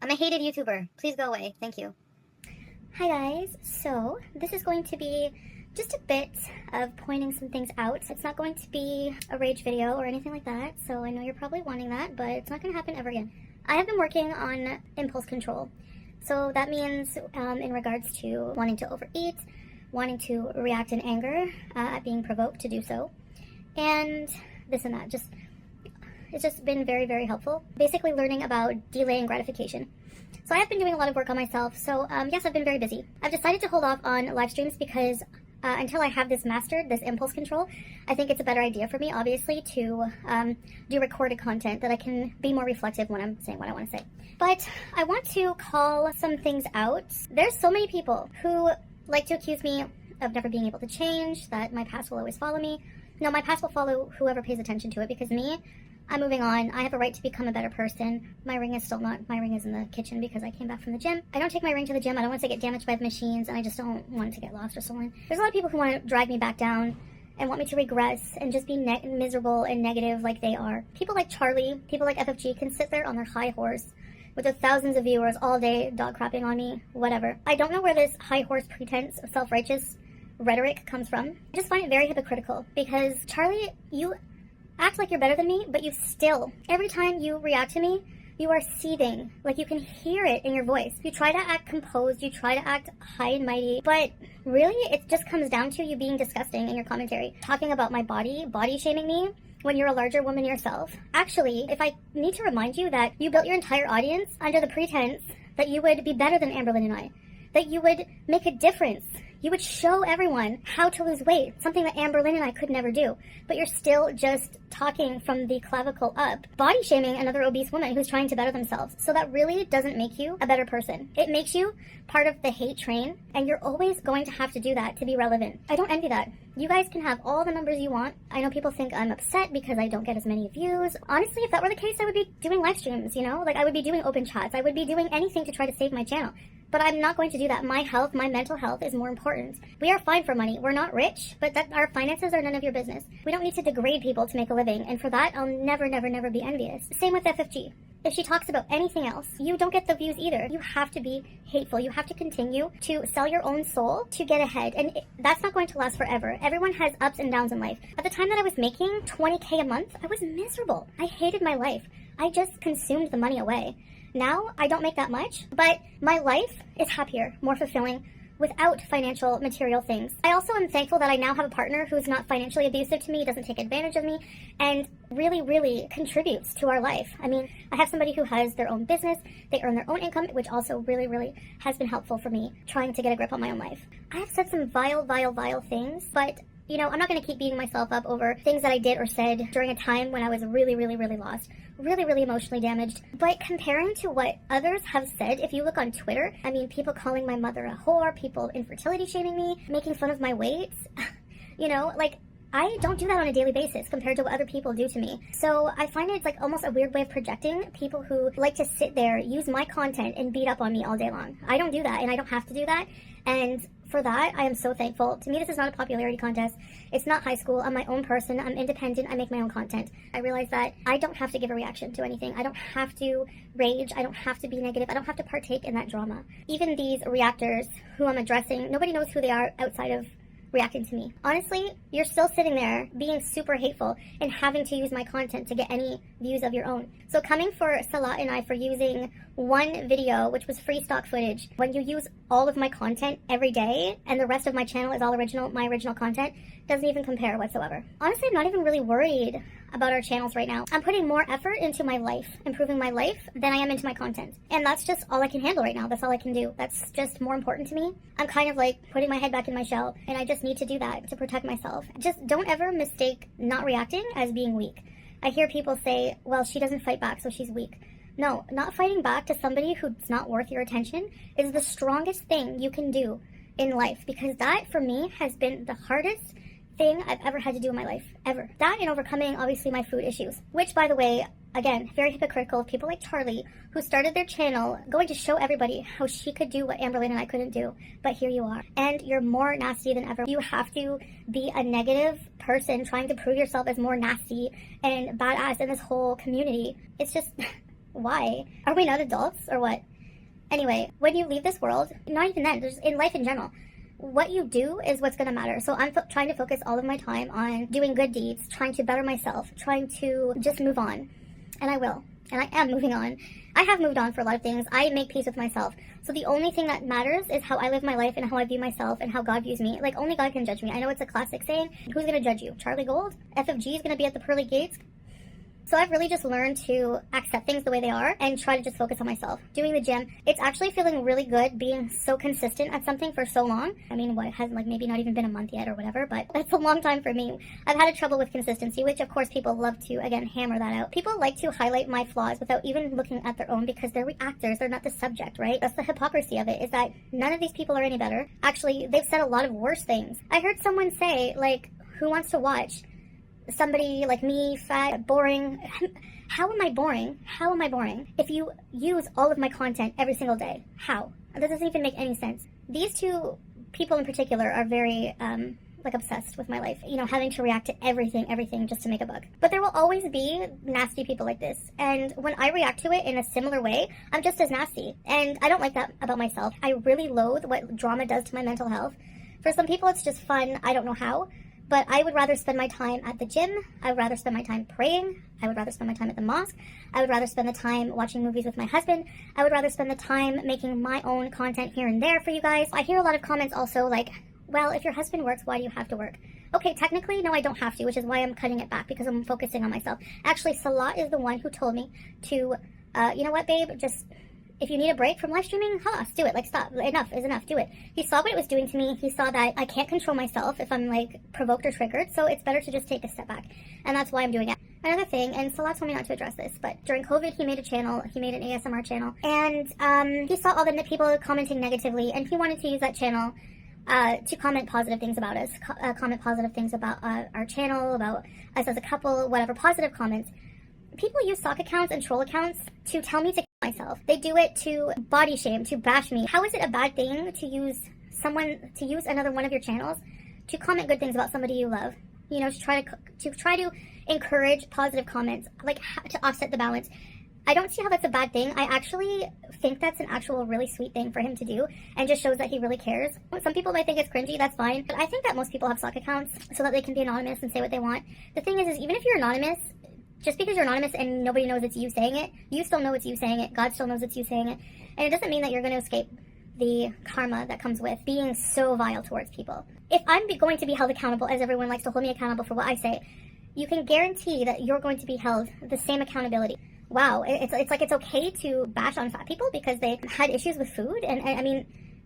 I'm a hated YouTuber. Please go away. Thank you. Hi guys. So this is going to be just a bit of pointing some things out. It's not going to be a rage video or anything like that. So I know you're probably wanting that, but it's not going to happen ever again. I have been working on impulse control. So that means in regards to wanting to overeat, wanting to react in anger at being provoked to do so, and this and that. It's just been very, very helpful. Basically learning about delaying gratification. So I have been doing a lot of work on myself. So yes, I've been very busy. I've decided to hold off on live streams because until I have this mastered, this impulse control, I think it's a better idea for me, obviously, to do recorded content that I can be more reflective when I'm saying what I want to say. But I want to call some things out. There's so many people who like to accuse me of never being able to change, that my past will always follow me. No, my past will follow whoever pays attention to it, because me, I'm moving on. I have a right to become a better person. My ring is still not, my ring is in the kitchen because I came back from the gym. I don't take my ring to the gym. I don't want it to get damaged by the machines, and I just don't want it to get lost or stolen. There's a lot of people who want to drag me back down and want me to regress and just be miserable and negative like they are. People like Charlie, people like FFG can sit there on their high horse with their thousands of viewers all day dog crapping on me, whatever. I don't know where this high horse pretense of self-righteous rhetoric comes from. I just find it very hypocritical because, Charlie, you act like you're better than me, but you still, every time you react to me, you are seething. Like, you can hear it in your voice. You try to act composed, you try to act high and mighty, but really, it just comes down to you being disgusting in your commentary. Talking about my body shaming me when you're a larger woman yourself. Actually, if I need to remind you that you built your entire audience under the pretense that you would be better than Amberlynn and I, that you would make a difference, you would show everyone how to lose weight, something that Amberlynn and I could never do. But you're still just talking from the clavicle up, body shaming another obese woman who's trying to better themselves. So that really doesn't make you a better person. It makes you part of the hate train, and you're always going to have to do that to be relevant. I don't envy that. You guys can have all the numbers you want. I know people think I'm upset because I don't get as many views. Honestly, if that were the case, I would be doing live streams, you know? Like, I would be doing open chats. I would be doing anything to try to save my channel. But I'm not going to do that. My health, my mental health is more important. We are fine for money. We're not rich, but that our finances are none of your business. We don't need to degrade people to make a living, and for that, I'll never, never, never be envious. Same with FFG. If she talks about anything else, you don't get the views either. You have to be hateful. You have to continue to sell your own soul to get ahead, and that's not going to last forever. Everyone has ups and downs in life. At the time that I was making $20K a month, I was miserable. I hated my life. I just consumed the money away. Now, I don't make that much, but my life is happier, more fulfilling, without financial, material things. I also am thankful that I now have a partner who's not financially abusive to me, doesn't take advantage of me, and really, really contributes to our life. I mean, I have somebody who has their own business, they earn their own income, which also really, really has been helpful for me, trying to get a grip on my own life. I have said some vile, vile, vile things, but you know, I'm not going to keep beating myself up over things that I did or said during a time when I was really, really, really lost, really, really emotionally damaged. But comparing to what others have said, if you look on Twitter, I mean, people calling my mother a whore, people infertility shaming me, making fun of my weight, you know, like, I don't do that on a daily basis compared to what other people do to me. So I find it's like almost a weird way of projecting, people who like to sit there, use my content, and beat up on me all day long. I don't do that, and I don't have to do that. And for that, I am so thankful. To me, this is not a popularity contest. It's not high school. I'm my own person. I'm independent. I make my own content. I realize that I don't have to give a reaction to anything. I don't have to rage. I don't have to be negative. I don't have to partake in that drama. Even these reactors who I'm addressing, nobody knows who they are outside of reacting to me. Honestly, you're still sitting there being super hateful and having to use my content to get any views of your own. So coming for Salah and I for using one video, which was free stock footage, when you use all of my content every day and the rest of my channel is all original, my original content, doesn't even compare whatsoever. Honestly, I'm not even really worried about our channels right now. I'm putting more effort into my life, improving my life, than I am into my content. And that's just all I can handle right now. That's all I can do. That's just more important to me. I'm kind of like putting my head back in my shell, and I just need to do that to protect myself. Just don't ever mistake not reacting as being weak. I hear people say, well, she doesn't fight back, so she's weak. No, not fighting back to somebody who's not worth your attention is the strongest thing you can do in life, because that, for me, has been the hardest thing I've ever had to do in my life, ever. That and overcoming, obviously, my food issues, which, by the way, again, very hypocritical of people like Charlie, who started their channel going to show everybody how she could do what Amberlynn and I couldn't do, but here you are, and you're more nasty than ever. You have to be a negative person trying to prove yourself as more nasty and badass in this whole community. It's just, why? Are we not adults, or what? Anyway, when you leave this world, not even then, just in life in general, what you do is what's going to matter. So I'm trying to focus all of my time on doing good deeds, trying to better myself, trying to just move on. And I will. And I am moving on. I have moved on for a lot of things. I make peace with myself. So the only thing that matters is how I live my life and how I view myself and how God views me. Like, only God can judge me. I know it's a classic saying. Who's going to judge you? Charlie Gold? FFG is going to be at the pearly gates? So I've really just learned to accept things the way they are and try to just focus on myself. Doing the gym, it's actually feeling really good being so consistent at something for so long. I mean, what, it hasn't like maybe not even been a month yet or whatever, but that's a long time for me. I've had a trouble with consistency, which of course people love to, again, hammer that out. People like to highlight my flaws without even looking at their own because they're reactors, they're not the subject, right? That's the hypocrisy of it, is that none of these people are any better. Actually, they've said a lot of worse things. I heard someone say, like, who wants to watch somebody like me, fat, boring? How am I boring? How am I boring if you use all of my content every single day? How? That doesn't even make any sense. These two people in particular are very, like, obsessed with my life. You know, having to react to everything just to make a buck. But there will always be nasty people like this. And when I react to it in a similar way, I'm just as nasty. And I don't like that about myself. I really loathe what drama does to my mental health. For some people, it's just fun. I don't know how. But I would rather spend my time at the gym. I would rather spend my time praying. I would rather spend my time at the mosque. I would rather spend the time watching movies with my husband. I would rather spend the time making my own content here and there for you guys. I hear a lot of comments also like, well, if your husband works, why do you have to work? Okay, technically, no, I don't have to, which is why I'm cutting it back, because I'm focusing on myself. Actually, Salah is the one who told me to, you know what, babe, just... if you need a break from live streaming, do it. Like, stop. Enough is enough. Do it. He saw what it was doing to me. He saw that I can't control myself if I'm, like, provoked or triggered. So it's better to just take a step back. And that's why I'm doing it. Another thing, and Salah told me not to address this, but during COVID, he made a channel. He made an ASMR channel. And he saw all the people commenting negatively, and he wanted to use that channel to comment positive things about us. Comment positive things about our channel, about us as a couple, whatever. Positive comments. People use sock accounts and troll accounts to tell me to kill myself. They do it to body shame, to bash me. How is it a bad thing to use another one of your channels to comment good things about somebody you love? You know, to try to encourage positive comments, like to offset the balance. I don't see how that's a bad thing. I actually think that's an actual really sweet thing for him to do, and just shows that he really cares. Some people might think it's cringy, that's fine, but I think that most people have sock accounts so that they can be anonymous and say what they want. The thing is even if you're anonymous, just because you're anonymous and nobody knows it's you saying it, you still know it's you saying it, God still knows it's you saying it, and it doesn't mean that you're going to escape the karma that comes with being so vile towards people. If I'm going to be held accountable, as everyone likes to hold me accountable for what I say, you can guarantee that you're going to be held the same accountability. Wow, it's like it's okay to bash on fat people because they had issues with food, and I mean,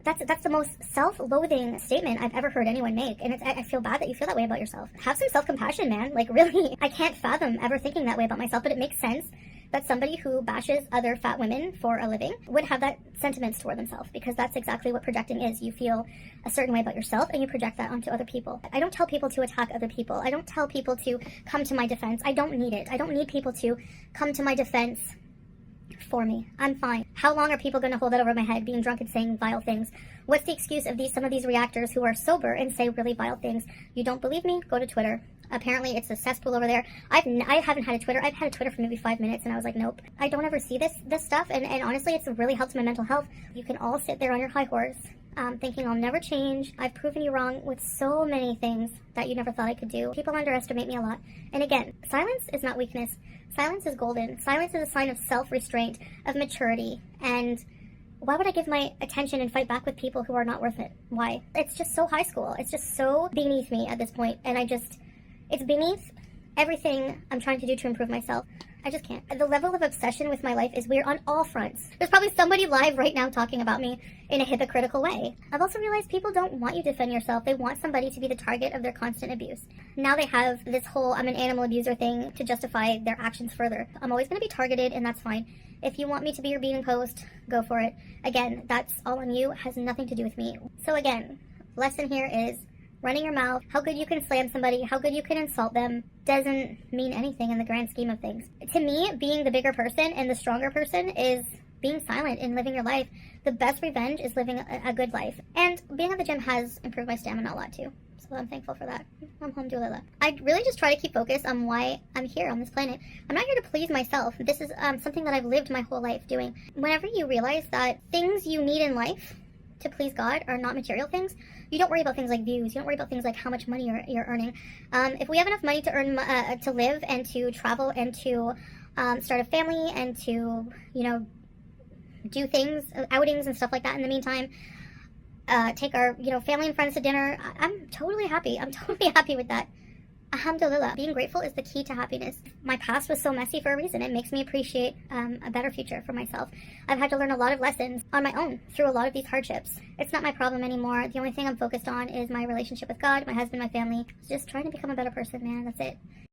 that's the most self-loathing statement I've ever heard anyone make, and I feel bad that you feel that way about yourself. Have some self-compassion, man. Like, really, I can't fathom ever thinking that way about myself, but it makes sense that somebody who bashes other fat women for a living would have that sentiments toward themselves, because that's exactly what projecting is. You feel a certain way about yourself, and you project that onto other people. I don't tell people to attack other people. I don't tell people to come to my defense. I don't need it. I don't need people to come to my defense for me. I'm fine. How long are people going to hold that over my head, being drunk and saying vile things? What's the excuse of some of these reactors who are sober and say really vile things? You don't believe me? Go to Twitter. Apparently it's a cesspool over there. I haven't had a Twitter. I've had a Twitter for maybe 5 minutes, and I was like, nope. I don't ever see this stuff, and honestly, it's really helped my mental health. You can all sit there on your high horse, thinking I'll never change. I've proven you wrong with so many things that you never thought I could do. People underestimate me a lot. And again, silence is not weakness. Silence is golden. Silence is a sign of self-restraint, of maturity, and why would I give my attention and fight back with people who are not worth it? Why? It's just so high school. It's just so beneath me at this point, and it's beneath everything I'm trying to do to improve myself. I just can't. The level of obsession with my life is weird on all fronts. There's probably somebody live right now talking about me in a hypocritical way. I've also realized people don't want you to defend yourself. They want somebody to be the target of their constant abuse. Now they have this whole I'm an animal abuser thing to justify their actions further. I'm always going to be targeted, and that's fine. If you want me to be your beating post, go for it. Again, that's all on you. It has nothing to do with me. So again, lesson here is running your mouth. How good you can slam somebody, how good you can insult them, doesn't mean anything in the grand scheme of things. To me, being the bigger person and the stronger person is being silent and living your life. The best revenge is living a good life. And being at the gym has improved my stamina a lot too. So I'm thankful for that. Alhamdulillah. I really just try to keep focused on why I'm here on this planet. I'm not here to please myself. This is something that I've lived my whole life doing. Whenever you realize that things you need in life to please God are not material things, you don't worry about things like views. You don't worry about things like how much money you're earning. If we have enough money to earn, to live and to travel and to start a family and to, you know, do things, outings and stuff like that in the meantime, take our, you know, family and friends to dinner, I'm totally happy. I'm totally happy with that. Alhamdulillah. Being grateful is the key to happiness. My past was so messy for a reason. It makes me appreciate a better future for myself. I've had to learn a lot of lessons on my own through a lot of these hardships. It's not my problem anymore. The only thing I'm focused on is my relationship with God, my husband, my family. Just trying to become a better person, man. That's it.